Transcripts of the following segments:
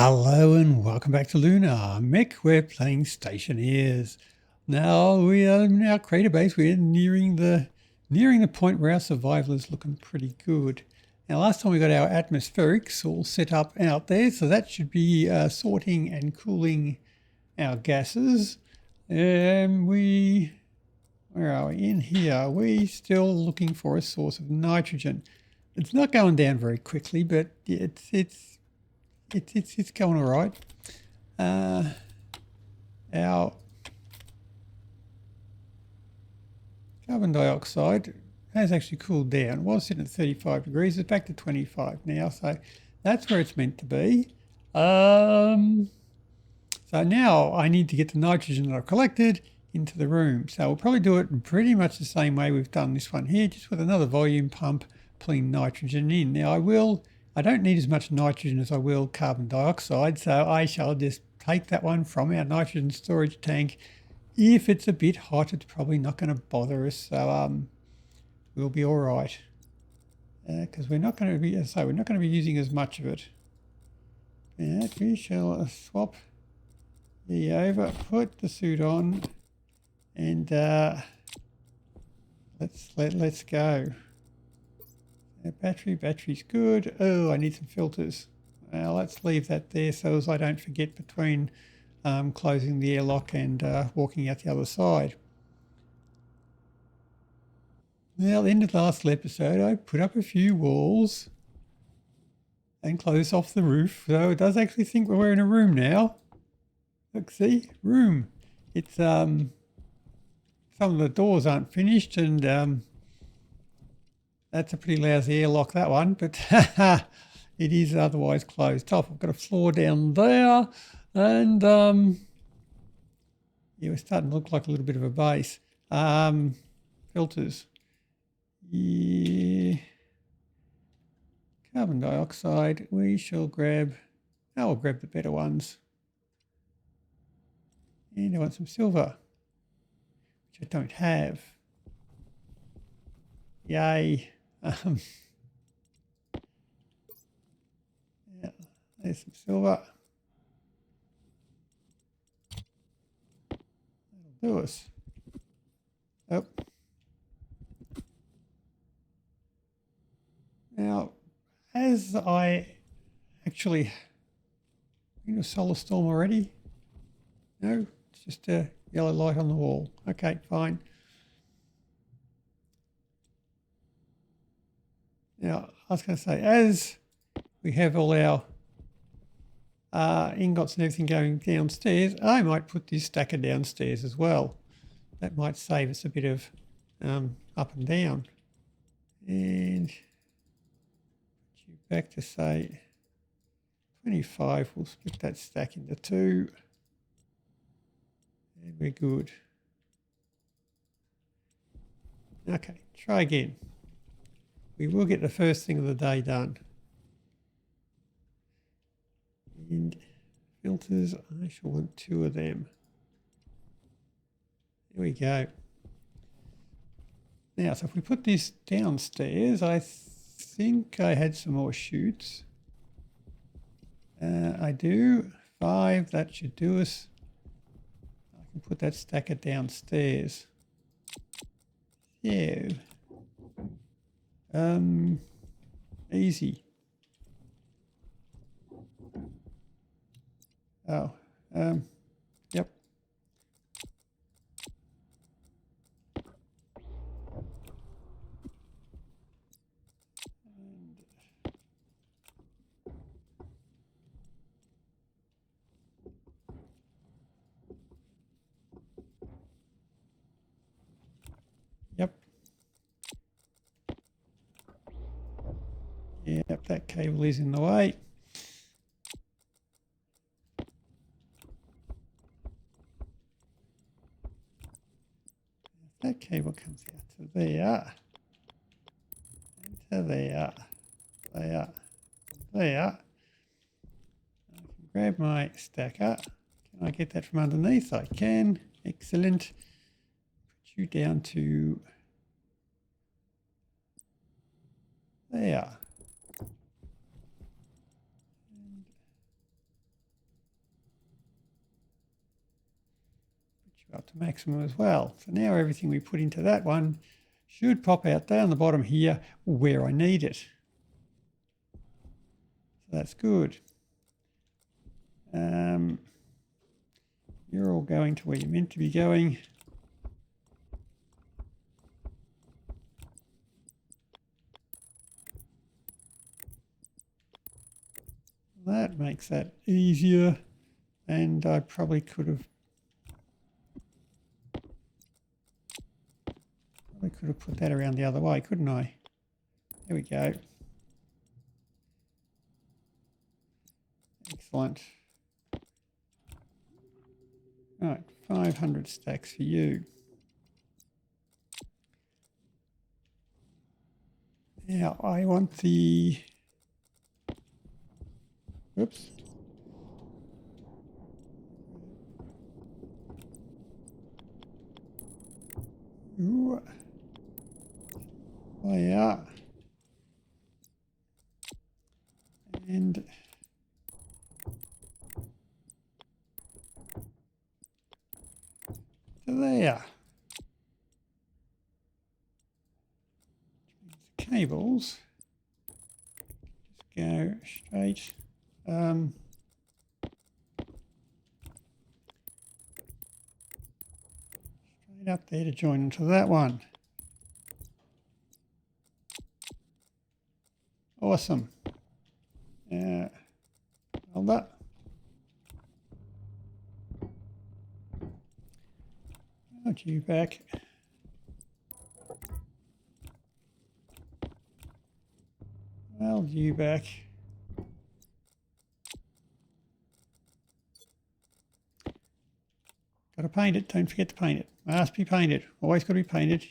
Hello and welcome back to Luna. Mick, we're playing Stationeers. Now we are in our crater base. We're nearing the point where our survival is looking pretty good. Now last time we got our atmospherics all set up out there, so that should be sorting and cooling our gases. Where are we? In here, we still looking for a source of nitrogen. It's not going down very quickly, but it's going all right. Our carbon dioxide has actually cooled down. It was sitting at 35 degrees. It's back to 25 now, so that's where it's meant to be. So now I need to get the nitrogen that I've collected into the room. So we'll probably do it pretty much the same way we've done this one here, just with another volume pump pulling nitrogen in. Now I don't need as much nitrogen as I will carbon dioxide, so I shall just take that one from our nitrogen storage tank. If it's a bit hot, it's probably not going to bother us, so we'll be all right. Because we're not going to be, as I say, we're not going to be using as much of it. And we shall swap the over, put the suit on, and let's go. Battery's good. Oh, I need some filters. Well, let's leave that there so as I don't forget between closing the airlock and walking out the other side. Now, at the end of the last episode, I put up a few walls and closed off the roof. So it does actually think we're in a room now. Look, see? Room. It's some of the doors aren't finished, and that's a pretty lousy airlock, that one, but it is otherwise closed off. I've got a floor down there, and yeah, we're starting to look like a little bit of a base. Filters. Yeah. Carbon dioxide. We shall grab, I'll grab the better ones. And I want some silver, which I don't have. Yay. Yeah, there's some silver. That'll do us. Oh. Now, as I actually in a solar storm already? No, it's just a yellow light on the wall. Okay, fine. Now, I was going to say, as we have all our ingots and everything going downstairs, I might put this stacker downstairs as well. That might save us a bit of up and down. And put you back to, say, 25. We'll split that stack into two. And we're good. Okay, try again. We will get the first thing of the day done. And filters, I shall want two of them. There we go. Now, so if we put this downstairs, I think I had some more chutes. I do. 5, that should do us. I can put that stacker downstairs. Yeah. Easy. Oh, yep. Yep. Yep, that cable is in the way. That cable comes out to there, and to there, there. I can grab my stacker. Can I get that from underneath? I can. Excellent. Put you down to there. Up to maximum as well. So now everything we put into that one should pop out down the bottom here where I need it. So that's good. You're all going to where you're meant to be going. That makes that easier, and I probably could have put that around the other way, couldn't I? There we go. Excellent. Right, 500 stacks for you. Now I want the, oops. Ooh. Oh yeah. And there. Cables just go straight up there to join into that one. Awesome. Hold that. Got you back. Well, you back. Got to paint it. Don't forget to paint it. Must be painted. Always got to be painted.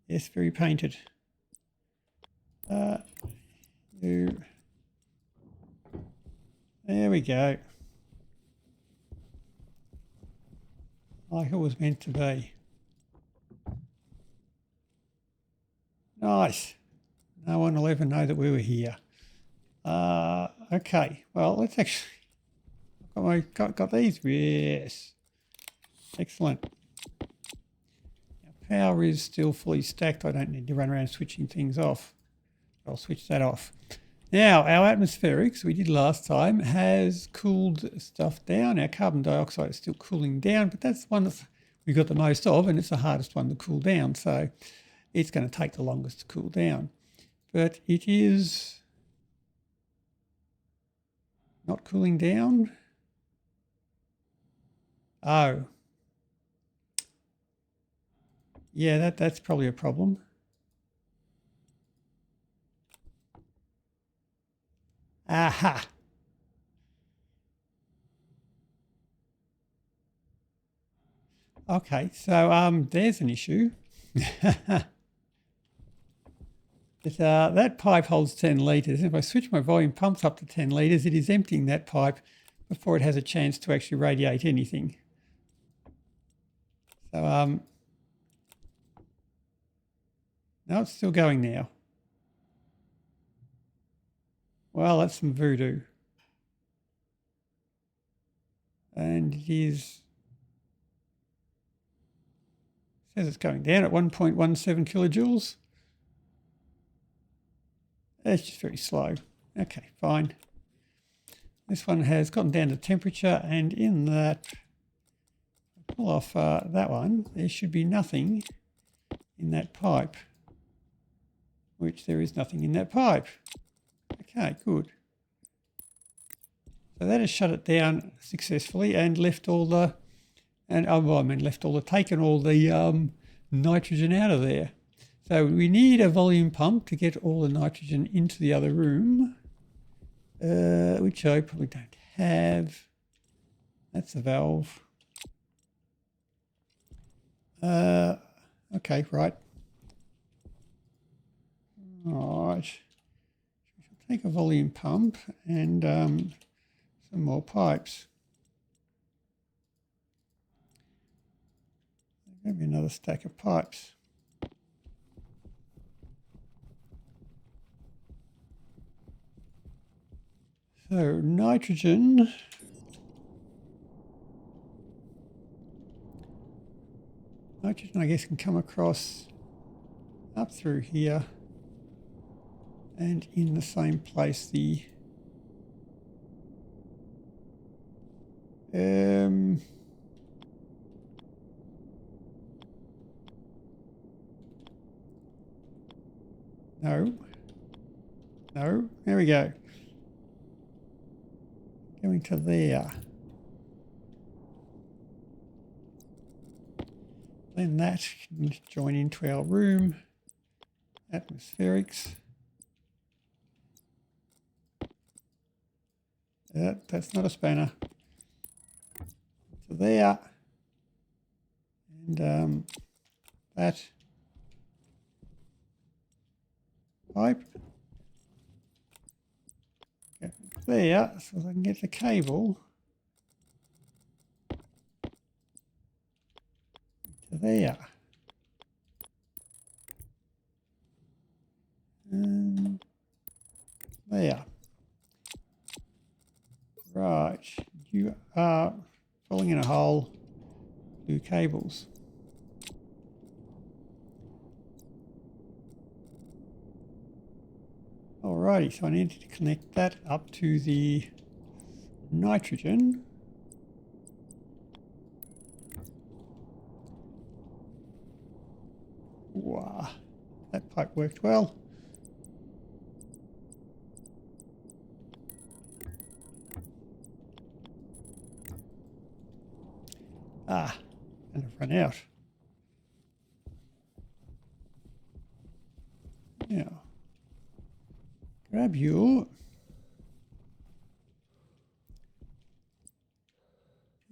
Yes, very painted. You. There we go. Like it was meant to be. Nice. No one will ever know that we were here. Okay. Well, let's actually. Got these. Yes. Excellent. Now, power is still fully stacked. I don't need to run around switching things off. I'll switch that off. Now, our atmospherics, we did last time, has cooled stuff down. Our carbon dioxide is still cooling down, but that's the one that we got the most of, and it's the hardest one to cool down. So it's going to take the longest to cool down. But it is not cooling down. Oh. Yeah, that's probably a problem. Aha. Okay, so there's an issue. That pipe holds 10 litres. If I switch my volume pumps up to 10 litres, it is emptying that pipe before it has a chance to actually radiate anything. So, no, it's still going now. Well, that's some voodoo. And it is, says it's going down at 1.17 kilojoules. It's just very slow. Okay, fine. This one has gotten down to temperature, and in that, pull off that one, there should be nothing in that pipe, which there is nothing in that pipe. Okay, good. So that has shut it down successfully and left all the, taken all the nitrogen out of there. So we need a volume pump to get all the nitrogen into the other room, which I probably don't have. That's the valve. Okay, right. All right. Take a volume pump and some more pipes. Maybe another stack of pipes. So nitrogen Nitrogen, I guess, can come across up through here and in the same place the no, there we go. Going to there. Then that can join into our room. Atmospherics. That's not a spanner. So there. And that pipe. Get there so I can get the cable to there. And there. Right, you are falling in a hole. Blue cables. Alrighty, so I need to connect that up to the nitrogen. Wow, that pipe worked well. And I've run out. Now, grab you.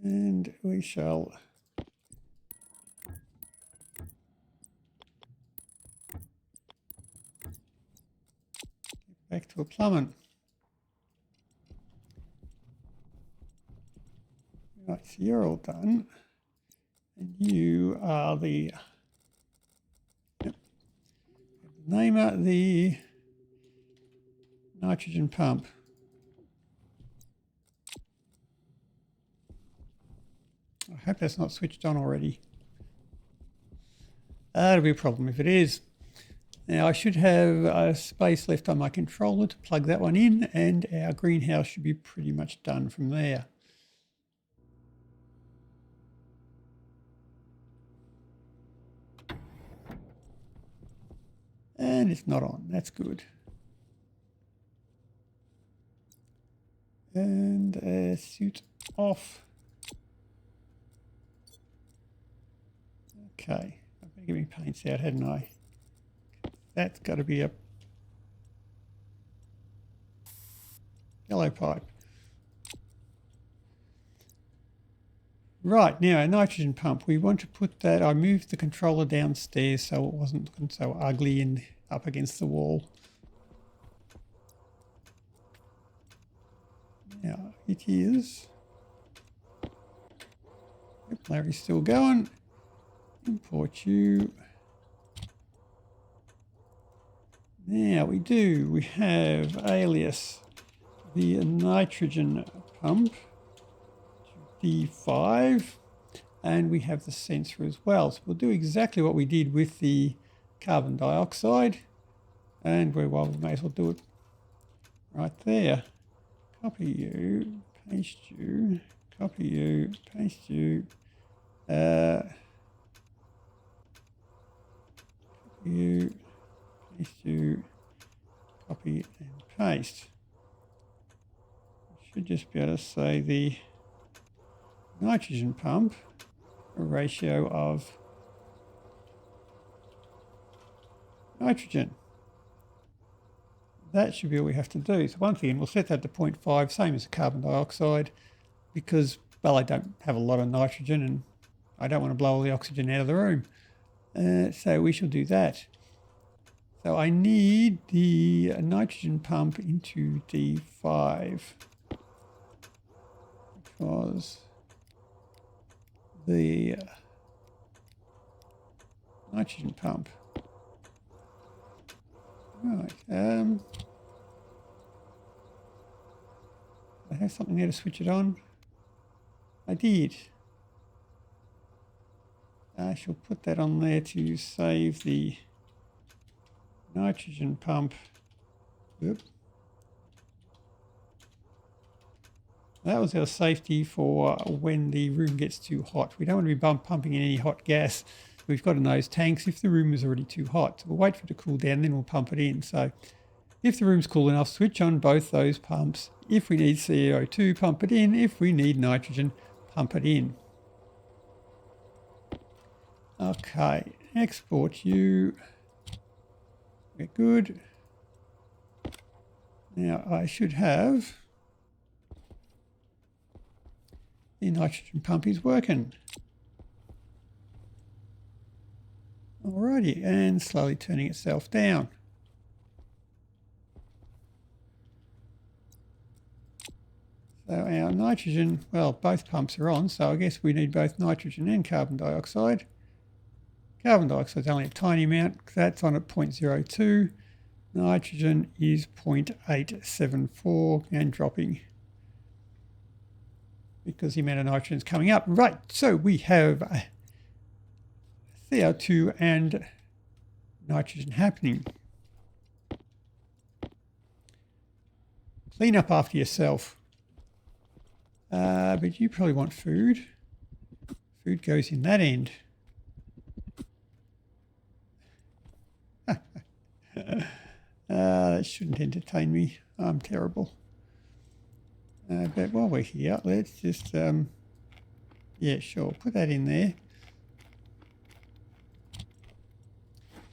And we shall get back to a plumbing. Right, so you're all done. And you are the name of the nitrogen pump. I hope that's not switched on already. That'll be a problem if it is. Now I should have a space left on my controller to plug that one in, and our greenhouse should be pretty much done from there. And it's not on, that's good. And suit off. Okay, I better get my paints out, hadn't I? That's got to be a yellow pipe. Right, now a nitrogen pump. We want to put that, I moved the controller downstairs so it wasn't looking so ugly and up against the wall. Now it is. Yep, Larry's still going. Import you. Now we do. We have alias the nitrogen pump D5, and we have the sensor as well. So we'll do exactly what we did with the carbon dioxide, and we may as well do it right there. Copy you, paste you, copy you, paste you. Copy you, paste you, copy and paste. Should just be able to say the nitrogen pump, a ratio of nitrogen. That should be all we have to do. So once again, we'll set that to 0.5, same as the carbon dioxide, because, well, I don't have a lot of nitrogen and I don't want to blow all the oxygen out of the room. So we shall do that. So I need the nitrogen pump into D5 because the nitrogen pump. Right. I have something there to switch it on. I did. I shall put that on there to save the nitrogen pump. Oop. That was our safety for when the room gets too hot. We don't want to be pumping in any hot gas. We've got in those tanks if the room is already too hot. So we'll wait for it to cool down, then we'll pump it in. So if the room's cool enough, switch on both those pumps. If we need CO2, pump it in. If we need nitrogen, pump it in. Okay, export you. We're good. Now I should have the nitrogen pump is working. Alrighty, and slowly turning itself down. So our nitrogen, well, both pumps are on, so I guess we need both nitrogen and carbon dioxide. Carbon dioxide is only a tiny amount, that's on at 0.02. Nitrogen is 0.874 and dropping because the amount of nitrogen is coming up. Right, so we have CO2 and nitrogen happening. Clean up after yourself. But you probably want food. Food goes in that end. That shouldn't entertain me. I'm terrible. But while we're here, let's just, yeah, sure, put that in there.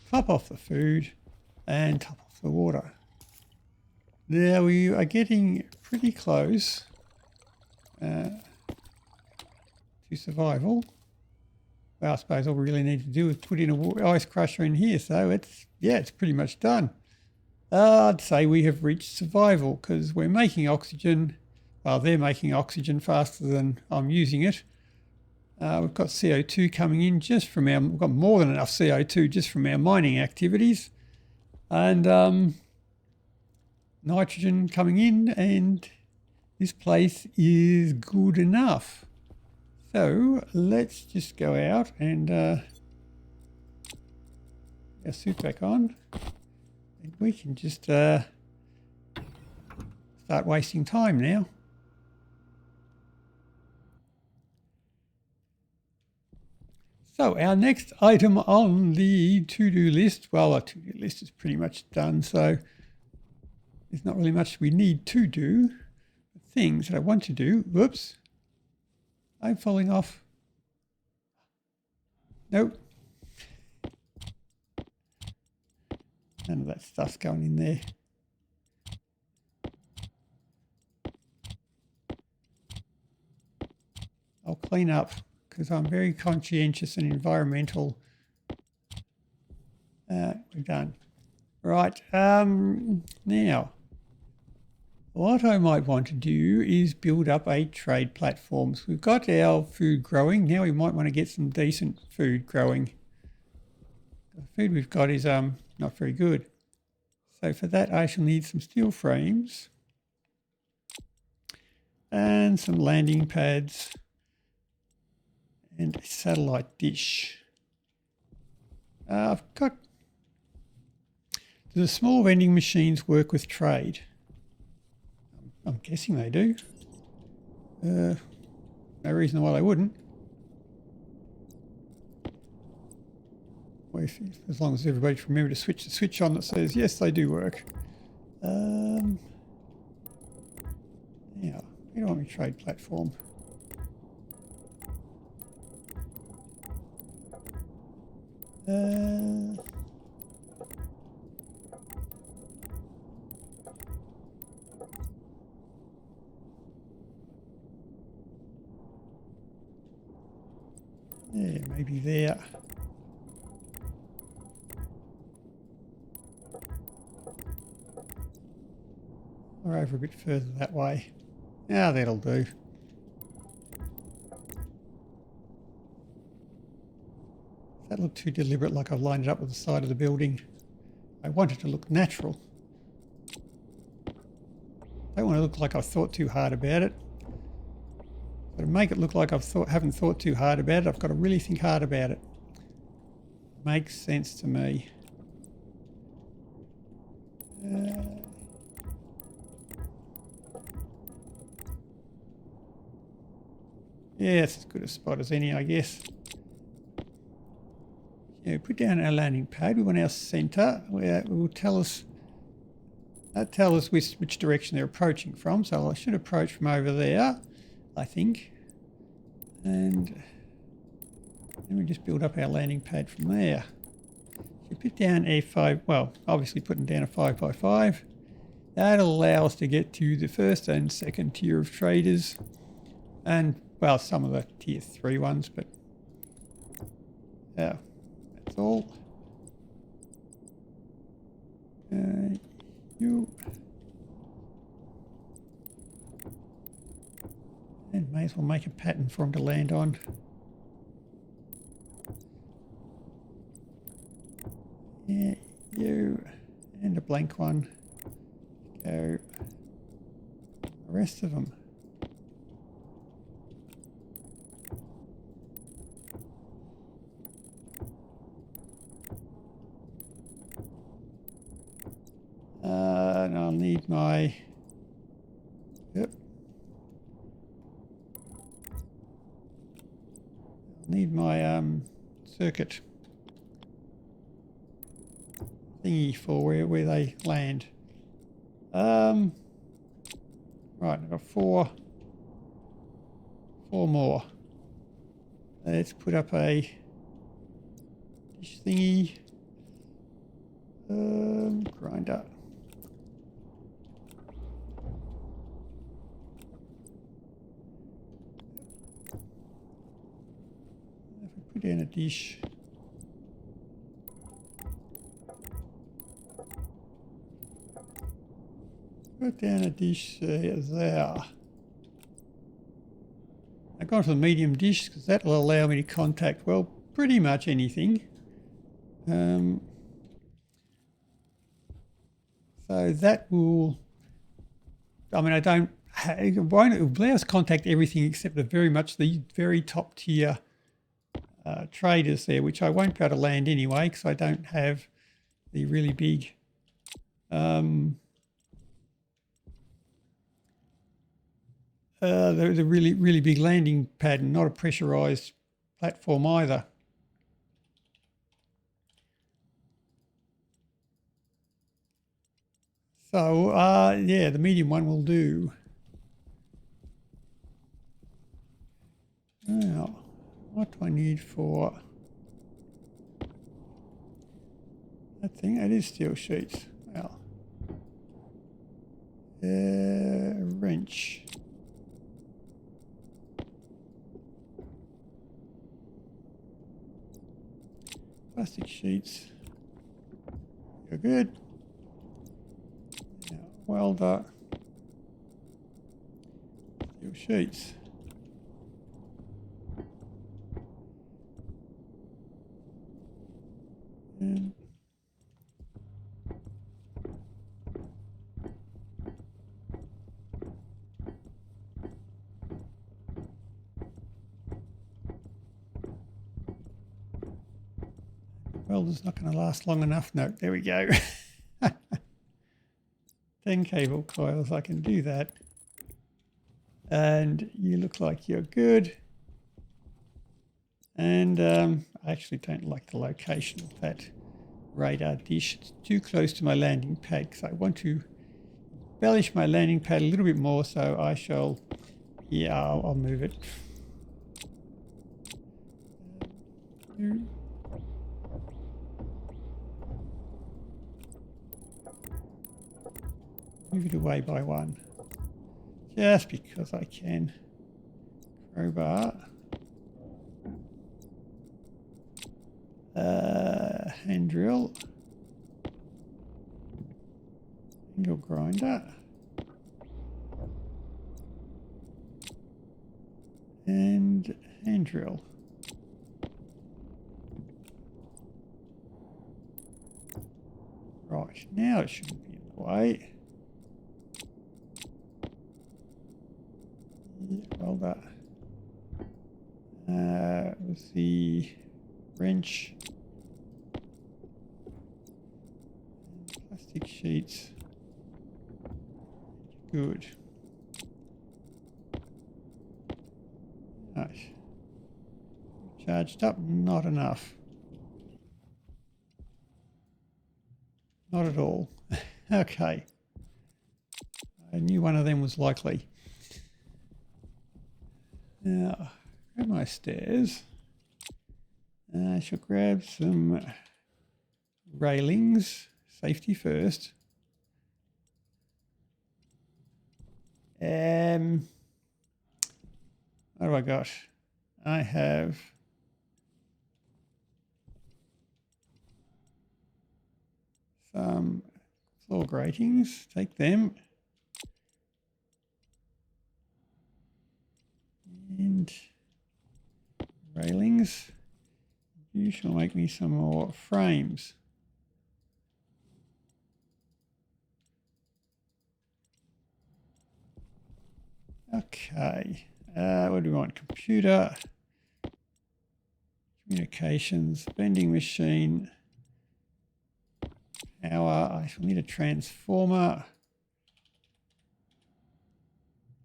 Top off the food and top off the water. Now we are getting pretty close to survival. Well, I suppose all we really need to do is put in a ice crusher in here. So it's, yeah, it's pretty much done. I'd say we have reached survival because we're making oxygen. Well, they're making oxygen faster than I'm using it. We've got CO2 coming in just from our, we've got more than enough CO2 just from our mining activities. And nitrogen coming in, and this place is good enough. So let's just go out and our suit back on, and we can just start wasting time now. So our next item on the to-do list, well, our to-do list is pretty much done, so there's not really much we need to do. The things that I want to do, whoops, I'm falling off. Nope. None of that stuff's going in there. I'll clean up because I'm very conscientious and environmental. We're done. Right, now, what I might want to do is build up a trade platform. So we've got our food growing. Now we might want to get some decent food growing. The food we've got is not very good. So for that I shall need some steel frames and some landing pads and a satellite dish. I've got, do the small vending machines work with trade? I'm guessing they do. No reason why they wouldn't. Well, as long as everybody can remember to switch the switch on that says yes, they do work. Now, where do I want my trade platform? Yeah, maybe there. Or over a bit further that way. Yeah, that'll do. That looked too deliberate, like I've lined it up with the side of the building. I want it to look natural. I don't want to look like I've thought too hard about it. But to make it look like haven't thought too hard about it, I've got to really think hard about it. makes sense to me. Yeah, it's as good a spot as any, I guess. Yeah, put down our landing pad. We want our centre, where it will tell us which direction they're approaching from. So I should approach from over there, I think. And then we just build up our landing pad from there. So you put down a 5, well, obviously putting down a 5x5. That'll allow us to get to the first and second tier of traders. And, well, some of the tier 3 ones, but yeah, that's all. You. And may as well make a pattern for them to land on. Yeah, you. And a blank one. Go. The rest of them. And I'll need my, yep. I'll need my circuit thingy for where they land. Right, I've got four more. Let's put up a dish thingy. Grinder. If we put in a dish. Put down a dish there. I've gone for the medium dish because that will allow me to contact, well, pretty much anything. So that will, I mean, it won't allow us to contact everything except the very top tier traders there, which I won't be able to land anyway because I don't have the really big the really big landing pad, and not a pressurized platform either. So yeah, the medium one will do. Now, what do I need for that thing? It is steel sheets. Well, wrench. Plastic sheets. You're good. Now, welder. Steel sheets. And welder's not going to last long enough. No, there we go. 10 cable coils, I can do that. And you look like you're good. And I actually don't like the location of that radar dish. It's too close to my landing pad because I want to embellish my landing pad a little bit more, so I shall, yeah, I'll move it. Move it away by one, just because I can. Crowbar. Hand drill. Angle grinder. And hand drill. Right, now it shouldn't be in the way. Welder. With the wrench. Plastic sheets. Good. Right. Charged up, not enough. Not at all. Okay. I knew one of them was likely. Now, grab my stairs. I shall grab some railings. Safety first. What have I got? I have some floor gratings. Take them. And railings. You shall make me some more frames. Okay. What do we want? Computer, communications, vending machine, power. I shall need a transformer.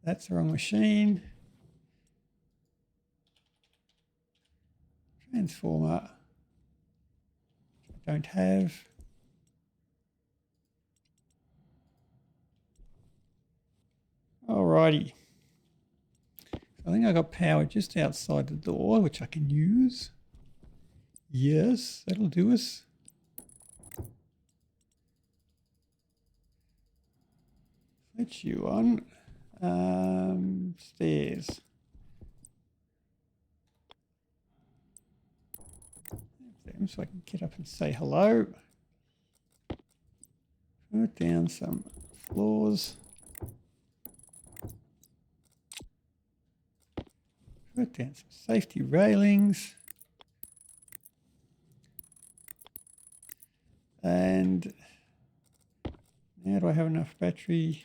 That's the wrong machine. Transformer. I don't have. Alrighty. I think I got power just outside the door, which I can use. Yes, that'll do us. Switch you on. Stairs. Them so I can get up and say hello. Put down some floors. Put down some safety railings. And now do I have enough battery?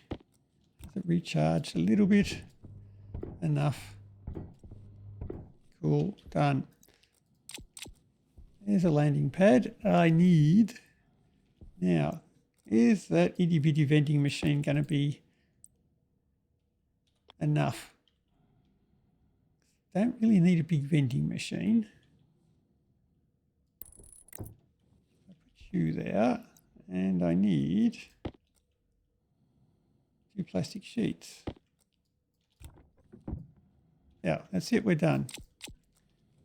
Has it recharged a little bit? Enough. Cool, done. There's a landing pad. I need, now, is that itty bitty vending machine going to be enough? Don't really need a big vending machine. I put you there, and I need 2 plastic sheets. Yeah, that's it, we're done.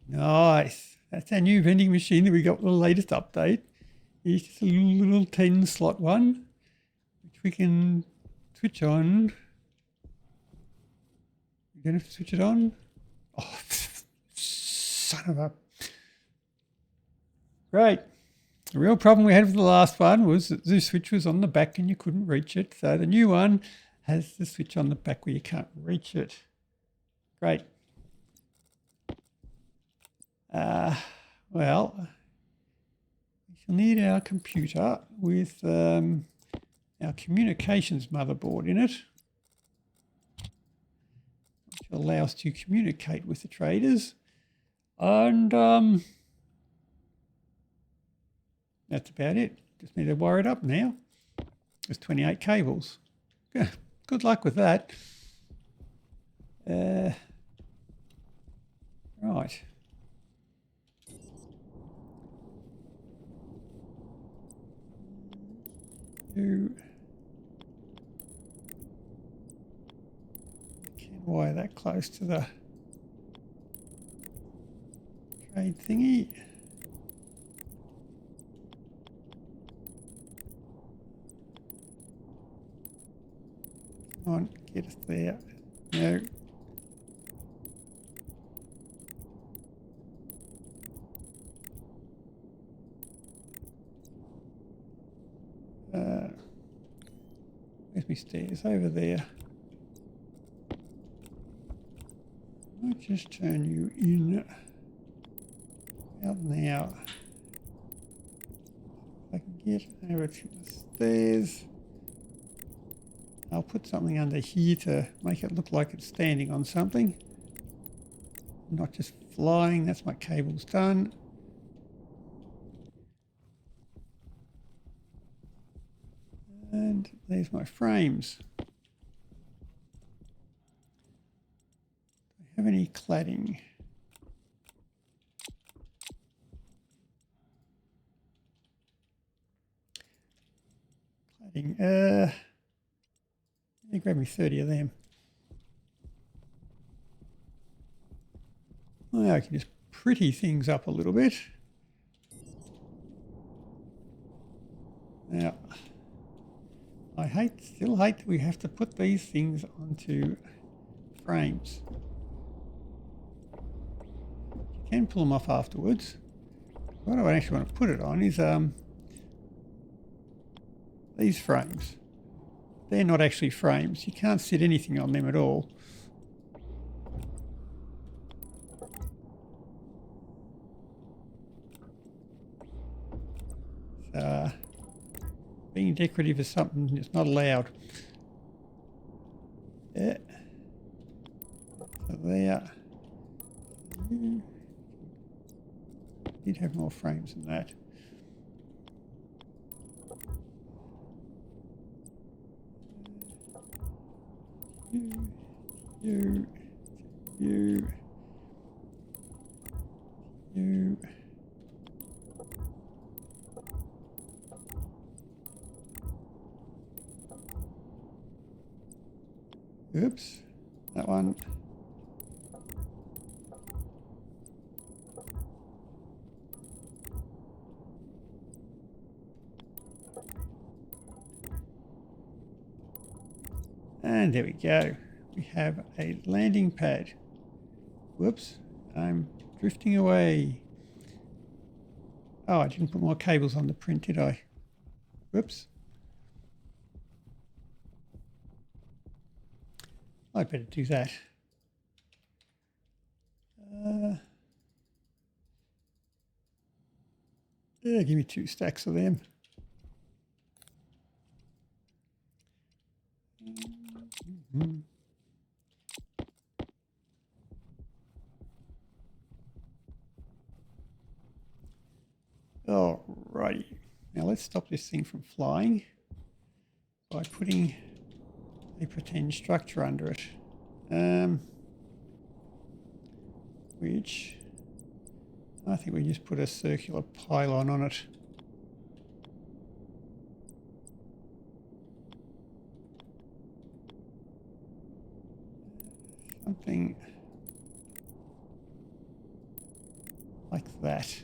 Nice. That's our new vending machine that we got with the latest update. It's just a little 10 slot one, which we can switch on. You're going to have to switch it on? Oh, son of a... Great. The real problem we had with the last one was that the switch was on the back and you couldn't reach it. So the new one has the switch on the back where you can't reach it. Great. Well, we shall need our computer with our communications motherboard in it, which will allow us to communicate with the traders. And that's about it. Just need to wire it up now. There's 28 cables. Good luck with that. Right. You can wire that close to the trade thingy. Come on, get us there. No. Where's my stairs? Over there. I'll just turn you in. Out now. If I can get over to the stairs. I'll put something under here to make it look like it's standing on something. Not just flying. That's my cables done. And there's my frames. Do I have any cladding? Cladding. Grab me 30 of them. Well, I can just pretty things up a little bit. Now, I still hate that we have to put these things onto frames. You can pull them off afterwards. What I actually want to put it on is these frames. They're not actually frames. You can't sit anything on them at all. So, being decorative is something that's not allowed. Yeah. So there. Did have more frames than that. You. Oops, that one. And there we go. We have a landing pad. Whoops, I'm drifting away. Oh, I didn't put more cables on the print, did I? Whoops. I'd better do that. Yeah, give me 2 stacks of them. Mm-hmm. Alrighty. Now let's stop this thing from flying by putting a pretend structure under it. Which I think we just put a circular pylon on it. Something like that.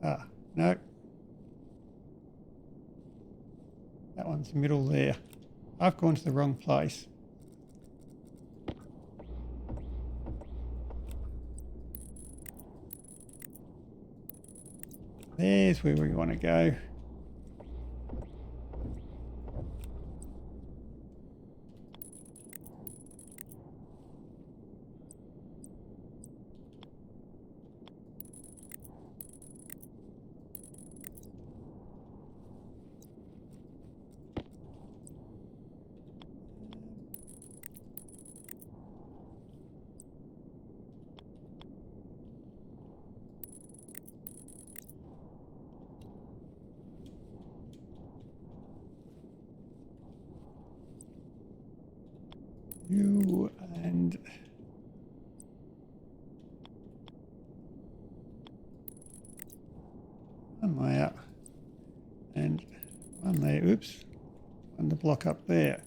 Ah, no. That one's middle there. I've gone to the wrong place. There's where we want to go. You and one layer and one there. Oops, and the block up there.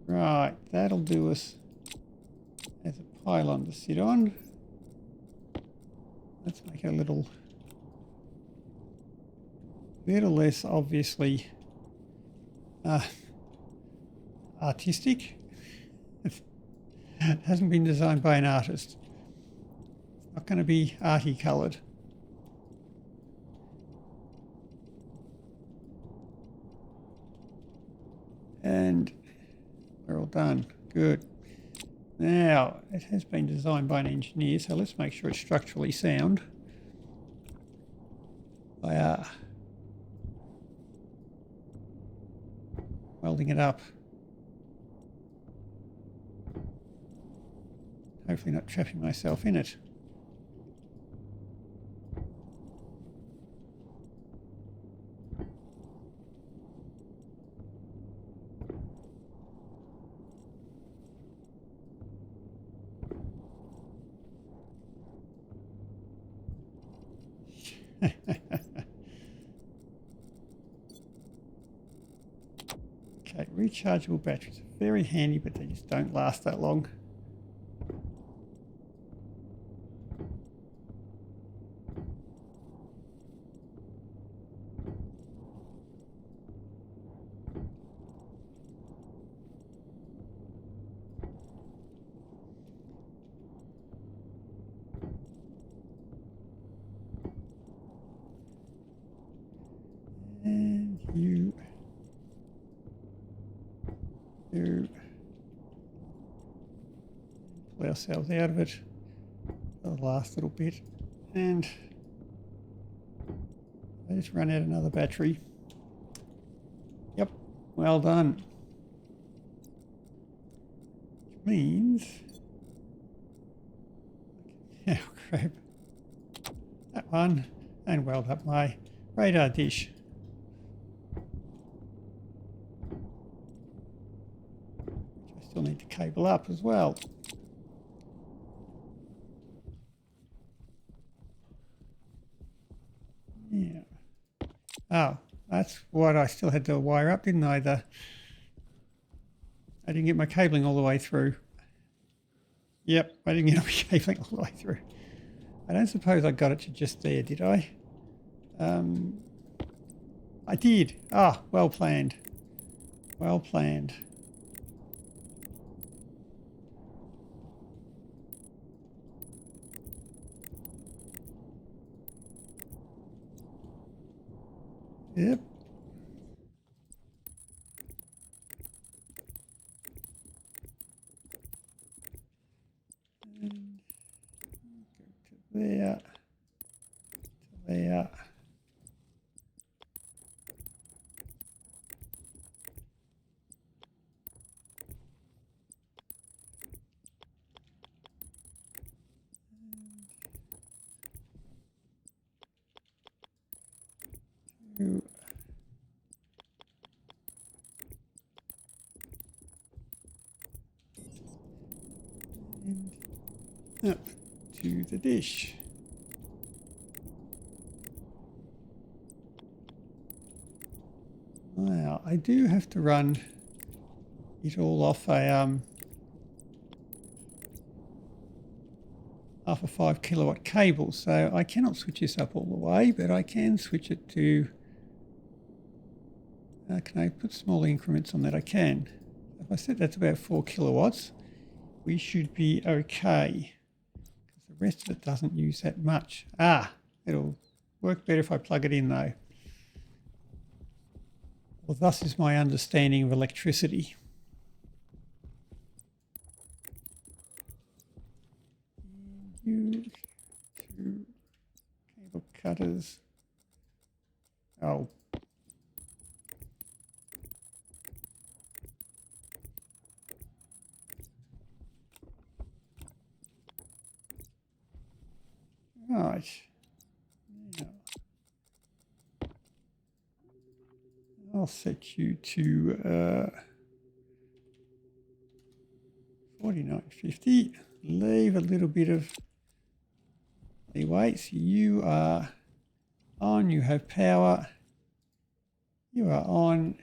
Right, that'll do us as a pylon to sit on. Let's make it a little less obviously artistic. It hasn't been designed by an artist. It's not going to be arty coloured. And we're all done. Good. Now, it has been designed by an engineer, so let's make sure it's structurally sound. By welding it up. Hopefully not trapping myself in it. Okay, rechargeable batteries are very handy, but they just don't last that long. And you pull ourselves out of it the last little bit, and I just run out another battery. Yep, well done. Which means, oh crap, that one, and weld up my radar dish. Which I still need to cable up as well. Yeah. Oh, that's what I still had to wire up, didn't I? I didn't get my cabling all the way through. Yep, I didn't get my cabling all the way through. I don't suppose I got it to just there, did I? I did. Ah, well planned. Well planned. Yep. And go to there, to there. And up to the dish. Now, I do have to run it all off a 5 kilowatt cable, so I cannot switch this up all the way, but I can switch it to, can I put small increments on that? I can. If I set that to about 4 kilowatts, we should be okay, because the rest of it doesn't use that much. It'll work better if I plug it in though. Well, thus is my understanding of electricity. You two cable cutters. Oh. Right. Now, I'll set you to 4950. Leave a little bit of leeway. So you are on, you have power, you are on,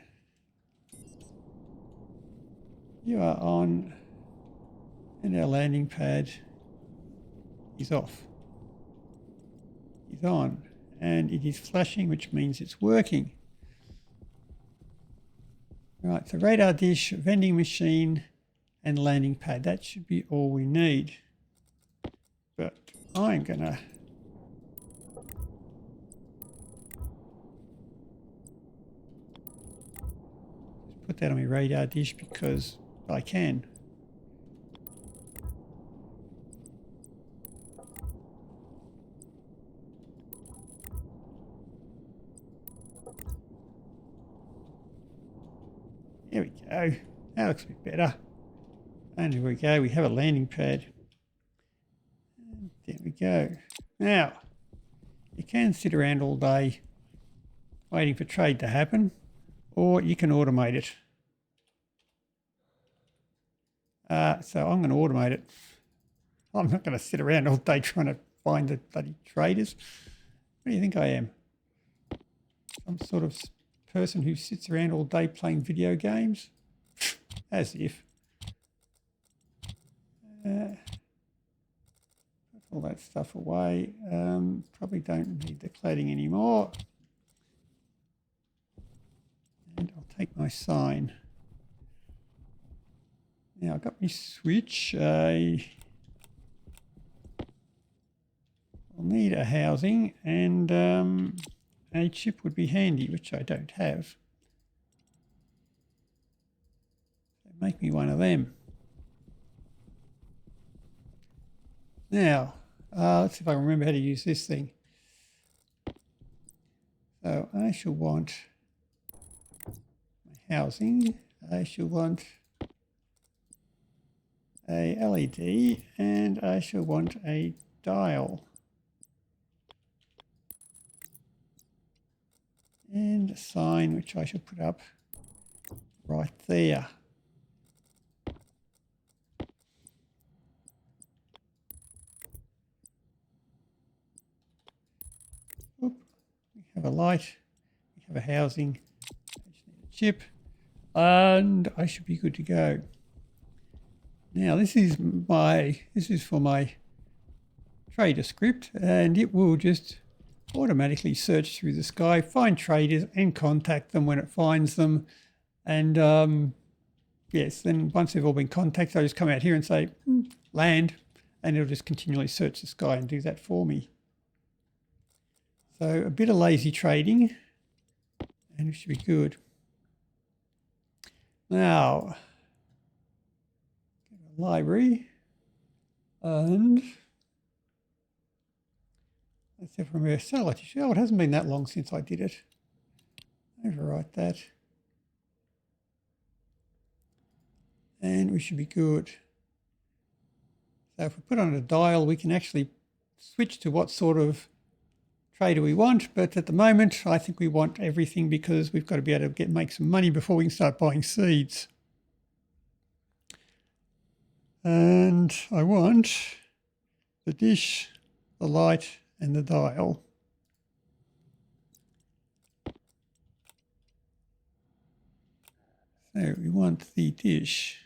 and our landing pad is off. Is on, and it is flashing, which means it's working. Right, so radar dish, vending machine, and landing pad. That should be all we need. But I'm gonna put that on my radar dish because I can. There we go. That looks a bit better. And here we go. We have a landing pad. go. Now, you can sit around all day waiting for trade to happen, or you can automate it. So I'm going to automate it. I'm not going to sit around all day trying to find the bloody traders. What do you think I am? Some sort of person who sits around all day playing video games? As if. Put all that stuff away. Probably don't need the cladding anymore. And I'll take my sign. Now I've got my switch. I'll need a housing, and a chip would be handy, which I don't have. So make me one of them. Now, let's see if I can remember how to use this thing. So I shall want my housing. I shall want a LED, and I shall want a dial. And a sign, which I shall put up right there. Oop. We have a light, we have a housing, a chip, and I should be good to go. Now this is for my trader script, and it will just automatically search through the sky, find traders and contact them when it finds them. And yes, then once they've all been contacted, I just come out here and say land, and it'll just continually search the sky and do that for me. So a bit of lazy trading, and it should be good. Now, library, and let's see if I remember satellite issue. Oh, it hasn't been that long since I did it. Overwrite that. And we should be good. So if we put on a dial, we can actually switch to what sort of trader we want. But at the moment, I think we want everything, because we've got to be able to make some money before we can start buying seeds. And I want the dish, the light, and the dial. So we want the dish,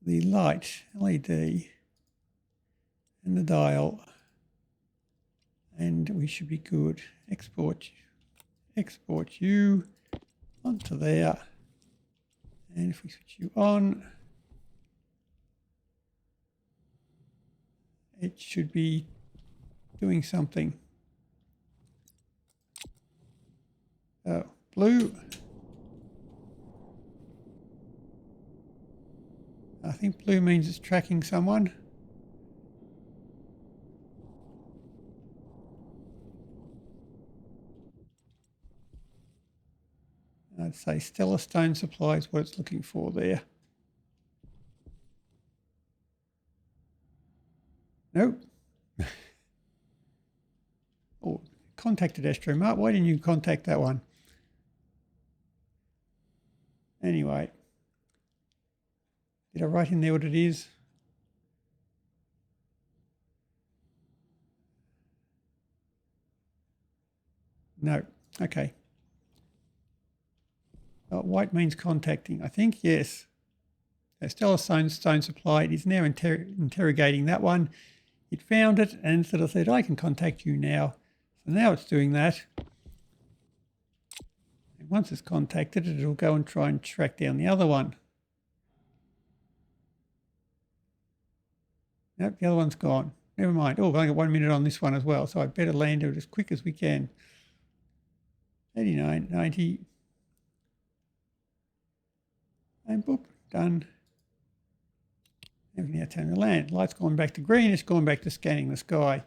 the light, LED, and the dial, and we should be good. Export you onto there, and if we switch you on, it should be doing something. Oh, blue. I think blue means it's tracking someone. I'd say Stellar Stone Supply is what it's looking for there. Nope. Oh, contacted Astromart. Why didn't you contact that one? Anyway, did I write in there what it is? No. Okay. White means contacting, I think. Yes. So Stellar Stone Supply, it is now interrogating that one. It found it and sort of said, I can contact you now. So now it's doing that. And once it's contacted it, it'll go and try and track down the other one. Nope, the other one's gone. Never mind. Oh, I've only got 1 minute on this one as well, so I'd better land it as quick as we can. 89, 90. And boop, done. And we now turn the land. Light's gone back to green, it's gone back to scanning the sky.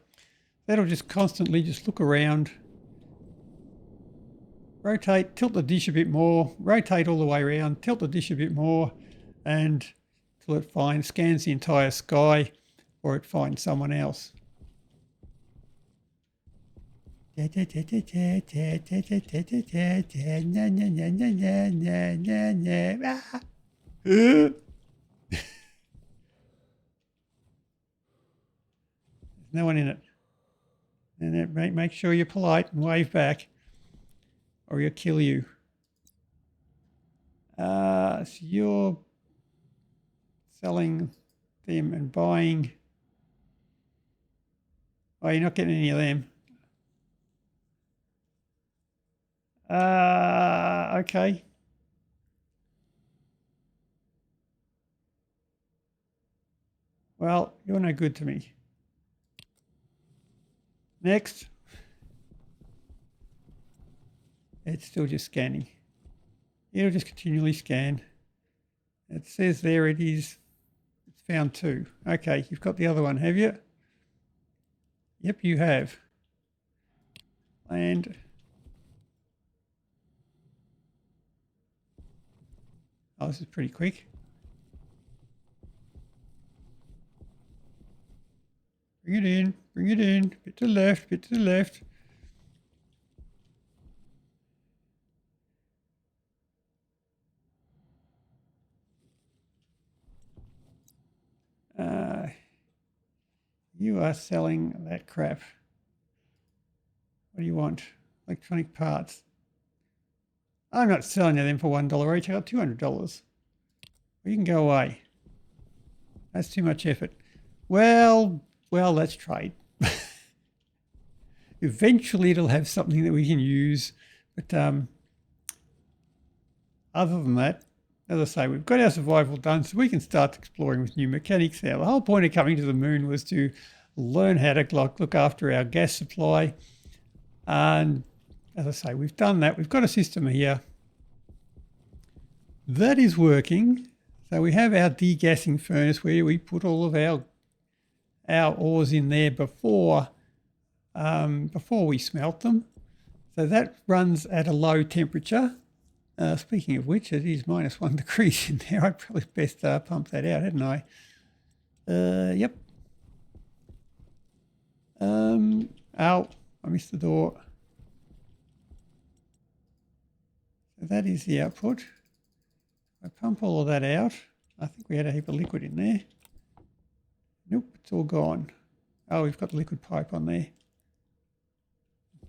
That'll just constantly just look around. Rotate, tilt the dish a bit more, rotate all the way around, tilt the dish a bit more, and till it finds, scans the entire sky. before it finds someone else. There's no one in it. And make sure you're polite and wave back, or he'll kill you. So you're selling them and buying. Oh, you're not getting any of them. Okay. Well, you're no good to me. Next. It's still just scanning. It'll just continually scan. It says there it is. It's found 2. Okay, you've got the other one, have you? Yep, you have. Land. Oh, this is pretty quick. Bring it in, bring it in. Bit to the left, bit to the left. You are selling that crap. What do you want? Electronic parts. I'm not selling them for $1 each. I got $200. Well, you can go away. That's too much effort. Well, let's trade. Eventually it'll have something that we can use. But other than that, as I say, we've got our survival done, so we can start exploring with new mechanics now. The whole point of coming to the moon was to learn how to look after our gas supply. And as I say, we've done that. We've got a system here that is working. So we have our degassing furnace where we put all of our ores in there before we smelt them. So that runs at a low temperature. Speaking of which, it is -1 degrees in there. I'd probably best pump that out, hadn't I? Yep. Ow, I missed the door. So that is the output. I pump all of that out. I think we had a heap of liquid in there. Nope, it's all gone. Oh, we've got the liquid pipe on there.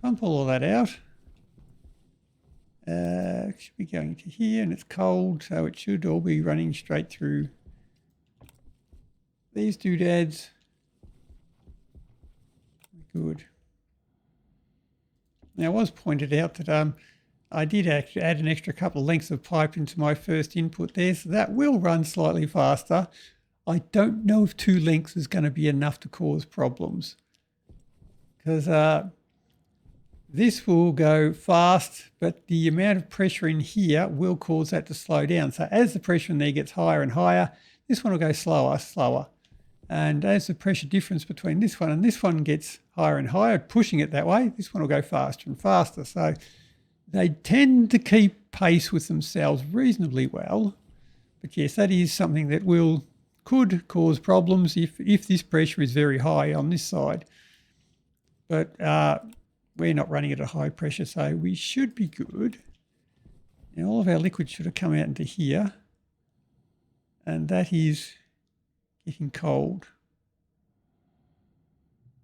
Pump all of that out. It should be going to here, and it's cold, so it should all be running straight through these doodads. Good. Now, it was pointed out that I did actually add an extra couple of lengths of pipe into my first input there, so that will run slightly faster. I don't know if 2 lengths is going to be enough to cause problems, because this will go fast, but the amount of pressure in here will cause that to slow down. So as the pressure in there gets higher and higher, this one will go slower. And as the pressure difference between this one and this one gets higher and higher, pushing it that way, this one will go faster and faster. So they tend to keep pace with themselves reasonably well. But yes, that is something that could cause problems if this pressure is very high on this side. But we're not running at a high pressure, so we should be good. Now all of our liquid should have come out into here, and that is getting cold.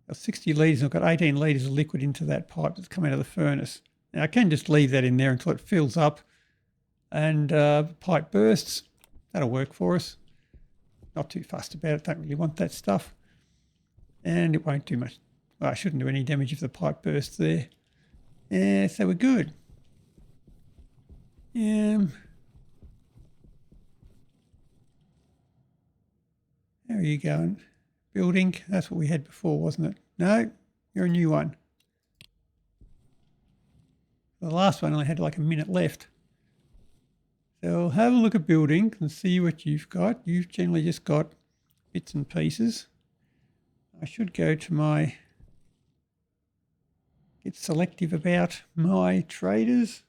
Got 60 litres, and I've got 18 litres of liquid into that pipe that's come out of the furnace. Now I can just leave that in there until it fills up and the pipe bursts. That'll work for us. Not too fussed about it, don't really want that stuff. And it won't do much. Well, I shouldn't do any damage if the pipe bursts there. Yeah, so we're good. How are you going? Building, that's what we had before, wasn't it? No, you're a new one. The last one only had like a minute left. So have a look at building and see what you've got. You've generally just got bits and pieces. I should go to my... get selective about my traders.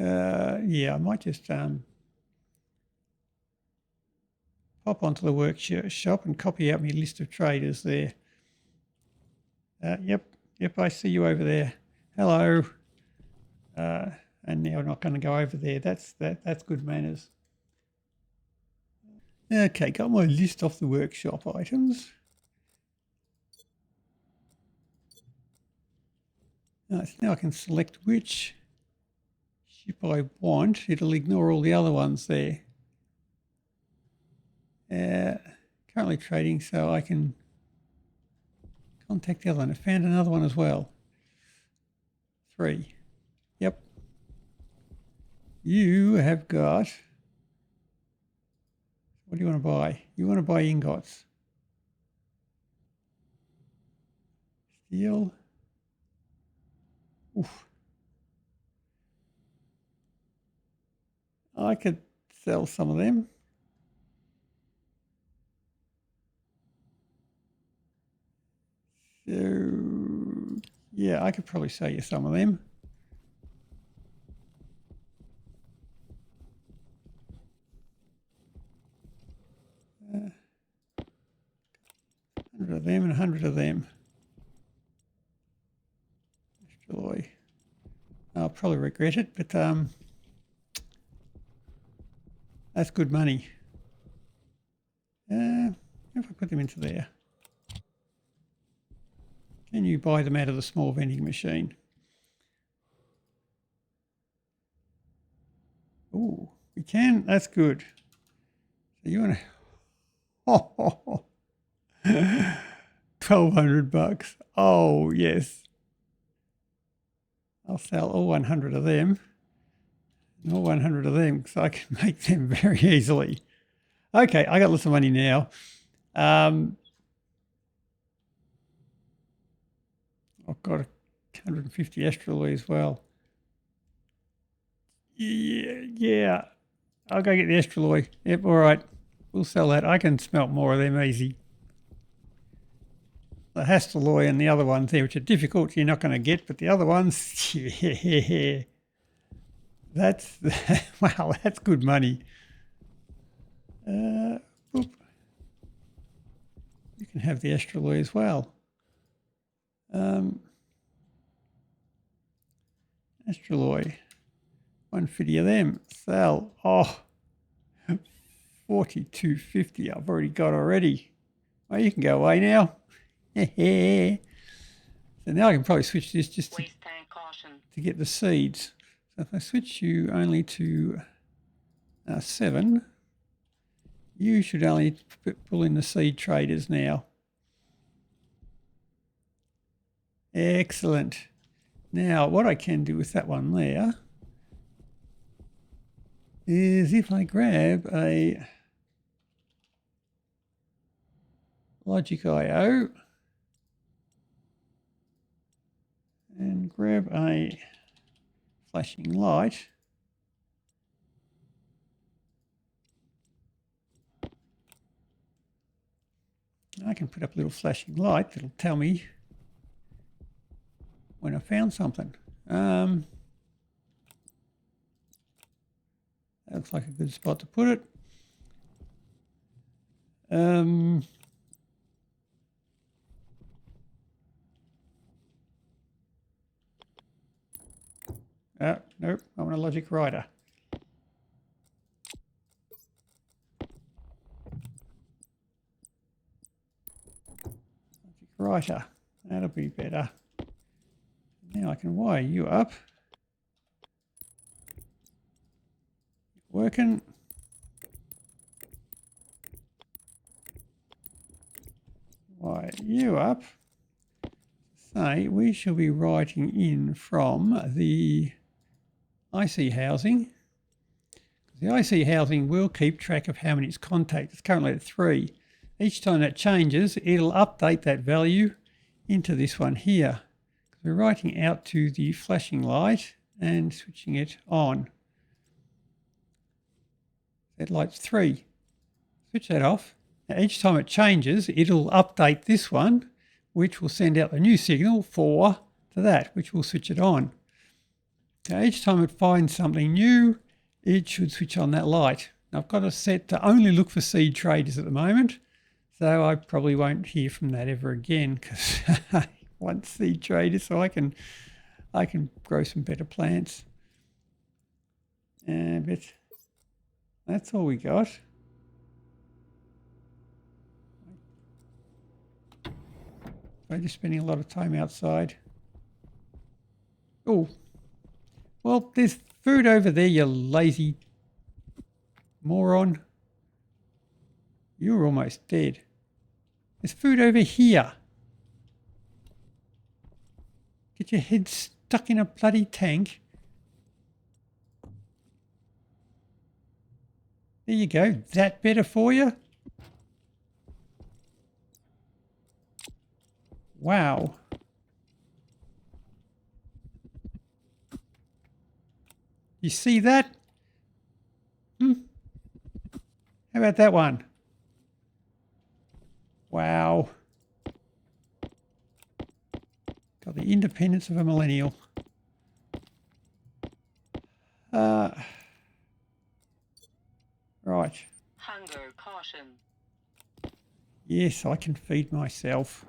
Yeah, I might just pop onto the workshop and copy out my list of traders there. Yep, I see you over there. Hello. And now I'm not going to go over there. That's good manners. Okay, got my list off the workshop items. So now I can select which ship I want. It'll ignore all the other ones there. Currently trading, so I can contact the other one. I found another one as well. 3. Yep. You have got... What do you want to buy? You want to buy ingots. Steel. Oof. I could sell some of them. So, yeah, I could probably sell you some of them. $100 of them and 100 of them. Destroy. I'll probably regret it, but that's good money. If I put them into there. Can you buy them out of the small vending machine? Oh, we can. That's good. So you want to... Oh, $1,200. Oh, yes. I'll sell all 100 of them. And all 100 of them because I can make them very easily. Okay, I got lots of money now. I've got 150 astroloy as well. Yeah. I'll go get the astroloy. Yep, all right. We'll sell that. I can smelt more of them easy. The hastaloy and the other ones there, which are difficult, you're not going to get, but the other ones, yeah. That's, wow, that's good money. You can have the astroloy as well. Astroloy, 150 of them, sell. Oh, 42.50 I've already got already. Well, you can go away now. So now I can probably switch this just to get the seeds. So if I switch you only to 7, you should only pull in the seed traders now. Excellent. Now, what I can do with that one there is if I grab a Logic IO and grab a flashing light, I can put up a little flashing light that'll tell me when I found something. That looks like a good spot to put it. Nope, I want a logic writer. Logic writer, that'll be better. Now I can wire you up. Working. Wire you up. Say we shall be writing in from the IC housing. The IC housing will keep track of how many it's contacted. It's currently at 3. Each time that changes, it'll update that value into this one here. We're writing out to the flashing light and switching it on. That light's 3. Switch that off. Now each time it changes, it'll update this one, which will send out the new signal to that, which will switch it on. So each time it finds something new, it should switch on that light. Now I've got it set to only look for seed traders at the moment, so I probably won't hear from that ever again because I want seed traders so I can grow some better plants. But that's all we got. I'm just spending a lot of time outside. Oh, well, there's food over there, you lazy moron. You're almost dead. There's food over here. Get your head stuck in a bloody tank. There you go. That better for you? Wow. You see that? How about that one? Wow. Got the independence of a millennial. Right. Hunger caution. Yes, I can feed myself.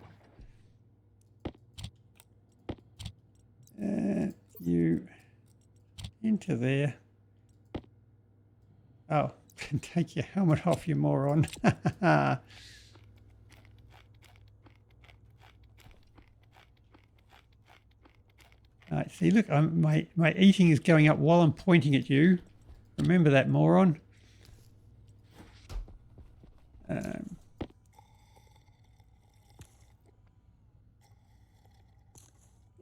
You into there. Oh, take your helmet off, you moron. Right, see, look, my eating is going up while I'm pointing at you. Remember that, moron.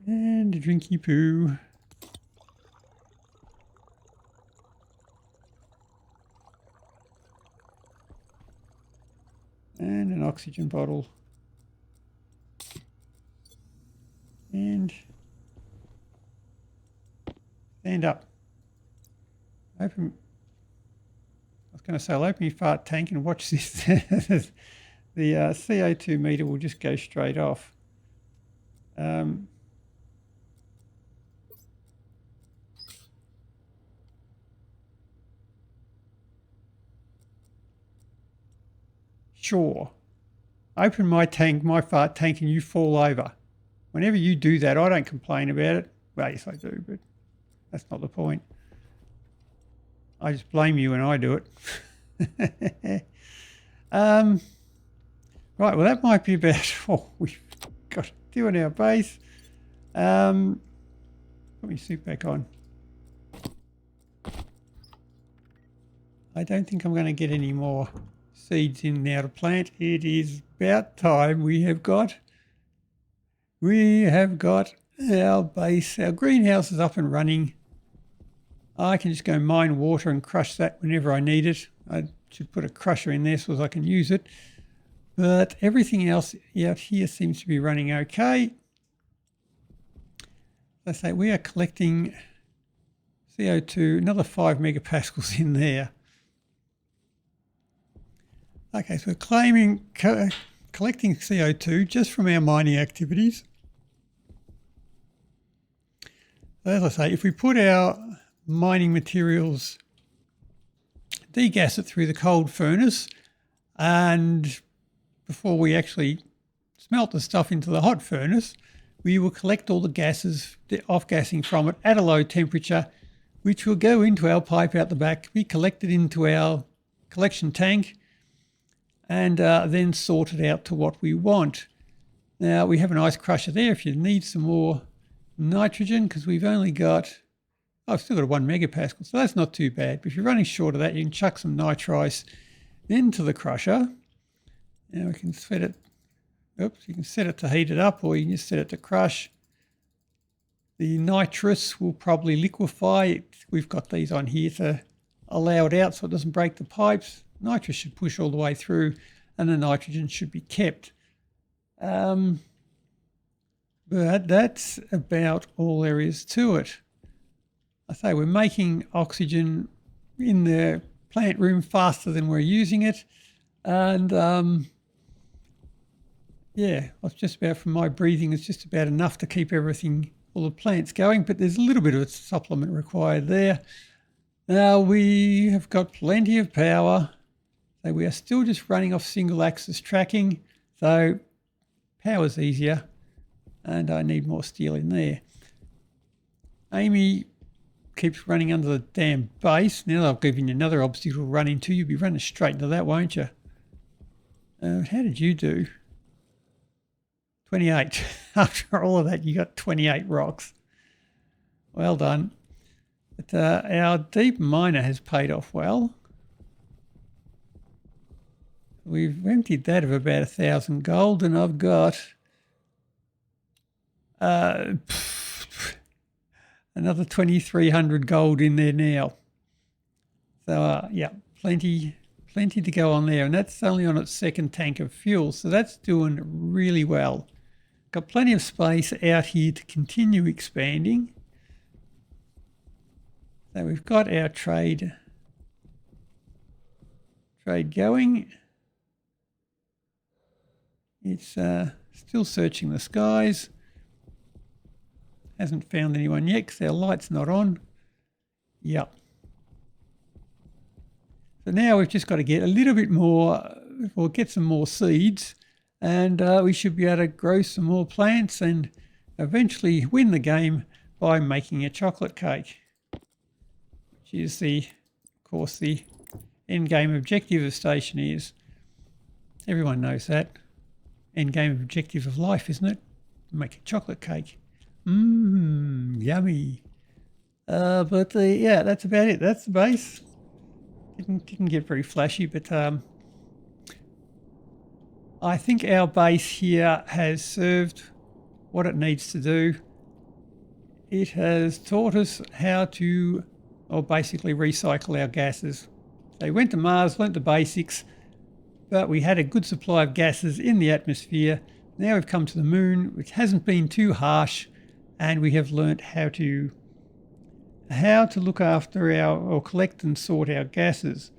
And a drinky poo. And an oxygen bottle. And stand up. Open. I was going to say, I'll open your fart tank and watch this. The CO2 meter will just go straight off. Sure. Open my tank, my fart tank, and you fall over. Whenever you do that, I don't complain about it. Well, yes, I do, but that's not the point. I just blame you when I do it. Right, well, that might be about all we've got to do on our base. Put my suit back on. I don't think I'm going to get any more seeds in now to plant. It is about time. We have got our base, our greenhouse is up and running. I can just go mine water and crush that whenever I need it. I should put a crusher in there so that I can use it. But everything else out here seems to be running okay. As I say, we are collecting CO2, another 5 megapascals in there. Okay, so we're collecting CO2 just from our mining activities. As I say, if we put our mining materials, degas it through the cold furnace, and before we actually smelt the stuff into the hot furnace, we will collect all the gases, the off-gassing from it at a low temperature, which will go into our pipe out the back, be collected into our collection tank, and then sorted out to what we want. Now, we have an ice crusher there if you need some more nitrogen, because we've only got, I've still got a 1 megapascal, so that's not too bad. But if you're running short of that, you can chuck some nitrice into the crusher. Now we can set it, you can set it to heat it up, or you can just set it to crush. The nitrous will probably liquefy. We've got these on here to allow it out so it doesn't break the pipes. Nitrous should push all the way through, and the nitrogen should be kept. But that's about all there is to it. I say we're making oxygen in the plant room faster than we're using it. And yeah, it's just about, from my breathing, it's just about enough to keep everything all the plants going, but there's a little bit of a supplement required there. Now we have got plenty of power. So we are still just running off single axis tracking. So power's easier, and I need more steel in there. Amy keeps running under the damn base. Now I've given you another obstacle to run into. You'll be running straight into that, won't you? How did you do? 28. After all of that, you got 28 rocks. Well done. But our deep miner has paid off well. We've emptied that of about 1,000 gold, and I've got another 2,300 gold in there now. So yeah, plenty to go on there, and that's only on its second tank of fuel, so that's doing really well. Got plenty of space out here to continue expanding. So we've got our trade going. It's still searching the skies. Hasn't found anyone yet because our light's not on. Yep. So now we've just got to get a little bit more, or get some more seeds, and we should be able to grow some more plants and eventually win the game by making a chocolate cake, which is of course, the end game objective of Stationeers. Everyone knows that. End game objective of life, isn't it? Make a chocolate cake. Yummy. But yeah, that's about it. That's the base. Didn't get very flashy, but I think our base here has served what it needs to do. It has taught us how to, or basically recycle our gases. So we went to Mars, learnt the basics, but we had a good supply of gases in the atmosphere. Now we've come to the moon, which hasn't been too harsh, and we have learnt how to look after or collect and sort our gases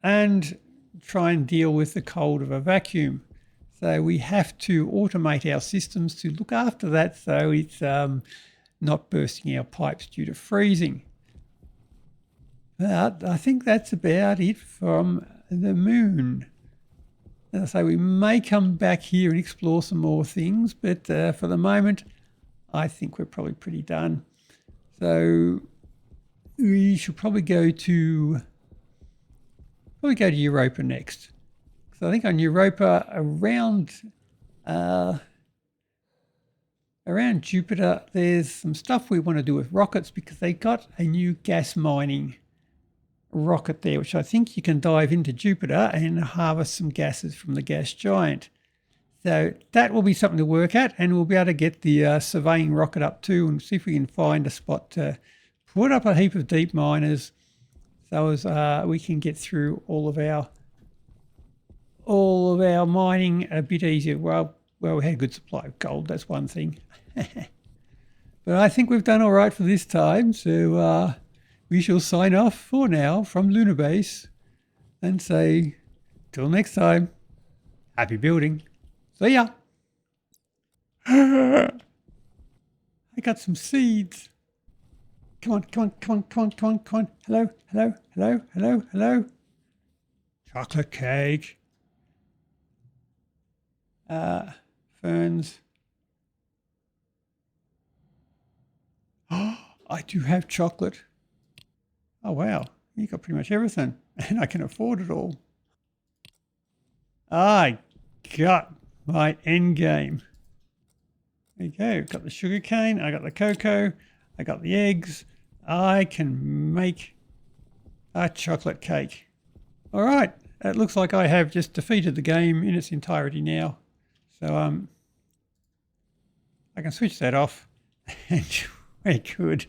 and try and deal with the cold of a vacuum. So we have to automate our systems to look after that, so it's not bursting our pipes due to freezing. But I think that's about it from the moon. As I say, we may come back here and explore some more things, but for the moment, I think we're probably pretty done. So we should probably go to Europa next. So I think on Europa, around Jupiter, there's some stuff we want to do with rockets, because they got a new gas mining rocket there, which I think you can dive into Jupiter and harvest some gases from the gas giant. So that will be something to work at, and we'll be able to get the surveying rocket up too and see if we can find a spot to put up a heap of deep miners, so as we can get through all of our mining a bit easier. Well, we had a good supply of gold, that's one thing. But I think we've done all right for this time, so we shall sign off for now from Lunar Base and say, till next time, happy building. See ya. I got some seeds. Come on. Hello. Chocolate cake. Ferns. I do have chocolate. Oh, wow. You got pretty much everything, and I can afford it all. I got my end game. There you go. Got the sugar cane. I got the cocoa. I got the eggs. I can make a chocolate cake. All right. It looks like I have just defeated the game in its entirety now. So I can switch that off and we're good.